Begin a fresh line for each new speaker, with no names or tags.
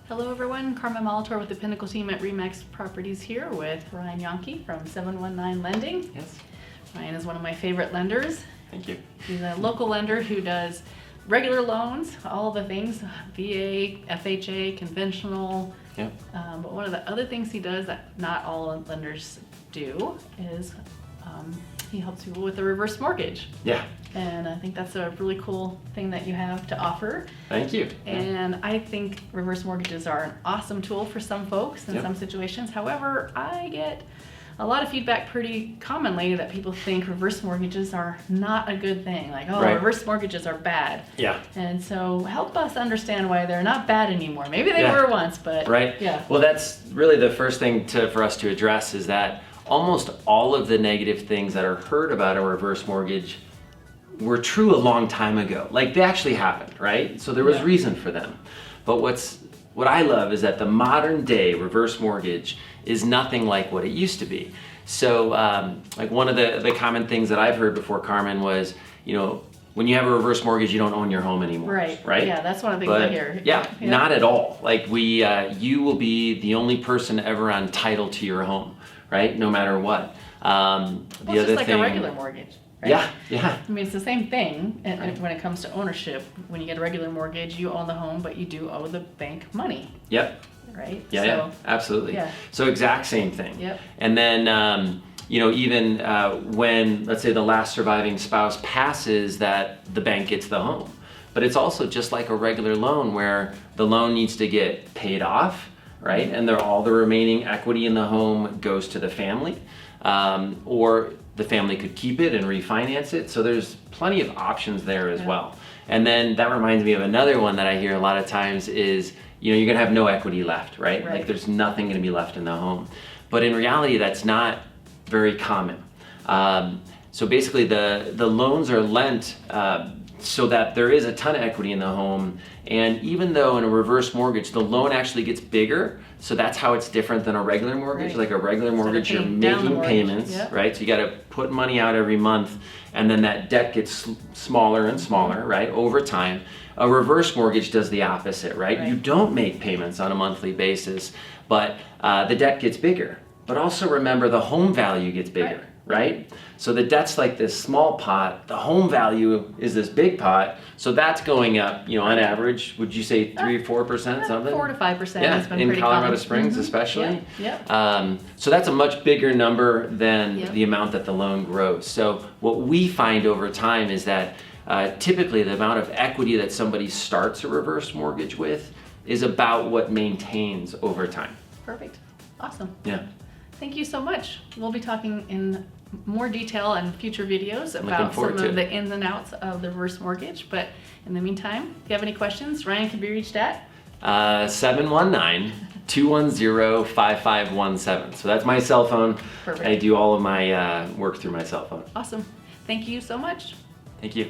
Hello everyone, Carmen Molitor with the Pinnacle Team at RE/MAX Properties here with Ryan Jahnke from 719 Lending.
Yes.
Ryan is one of my favorite lenders.
Thank you.
He's a local lender who does regular loans, all the things, VA, FHA, conventional.
Yep.
But one of the other things he does that not all lenders do is he helps people with a reverse mortgage.
Yeah.
And I think that's a really cool thing that you have to offer.
Thank you.
And I think reverse mortgages are an awesome tool for some folks in some situations. However, I get a lot of feedback pretty commonly that people think reverse mortgages are not a good thing. Like, oh, reverse mortgages are bad.
Yeah.
And so help us understand why they're not bad anymore. Maybe they were once, but yeah.
Well, that's really the first thing for us to address is that almost all of the negative things that are heard about a reverse mortgage were true a long time ago. Like, they actually happened, right? So there was reason for them. But what I love is that the modern day reverse mortgage is nothing like what it used to be. So like one of the common things that I've heard before, Carmen, was, you know, when you have a reverse mortgage, you don't own your home anymore. Right?
Yeah, that's one of the things I hear.
Yeah, not at all. Like you will be the only person ever on title to your home, right? No matter what.
It's just like a regular mortgage. Right?
Yeah.
I mean, it's the same thing when it comes to ownership. When you get a regular mortgage, you own the home, but you do owe the bank money.
Yep.
Right?
Yeah, absolutely.
Yeah.
So exact same thing.
Yep.
And then, you know, even when, let's say, the last surviving spouse passes, that the bank gets the home. But it's also just like a regular loan where the loan needs to get paid off, right? And all the remaining equity in the home goes to the family, or the family could keep it and refinance it. So there's plenty of options there as well. And then that reminds me of another one that I hear a lot of times is, you know, you're gonna have no equity left, right? Like there's nothing gonna be left in the home. But in reality, that's not very common. So basically the loans are lent so that there is a ton of equity in the home. And even though in a reverse mortgage, the loan actually gets bigger, so that's how it's different than a regular mortgage. Like a regular mortgage, you're making payments, right? So you got to put money out every month, and then that debt gets smaller and smaller, right, over time. A reverse mortgage does the opposite, right? You don't make payments on a monthly basis, but the debt gets bigger. But also remember, the home value gets bigger, right? So the debt's like this small pot, the home value is this big pot, so that's going up, you know, on average, would you say 3 or 4%, something?
4 to 5%
yeah,
has been
in
pretty
Colorado
common.
Springs especially.
Yeah.
So that's a much bigger number than the amount that the loan grows. So what we find over time is that typically the amount of equity that somebody starts a reverse mortgage with is about what maintains over time.
Perfect. Awesome.
Yeah.
Thank you so much. We'll be talking in more detail in future videos about some of the ins and outs of the reverse mortgage. But in the meantime, if you have any questions, Ryan can be reached at
719-210-5517. So that's my cell phone.
Perfect.
I do all of my work through my cell phone.
Awesome. Thank you so much.
Thank you.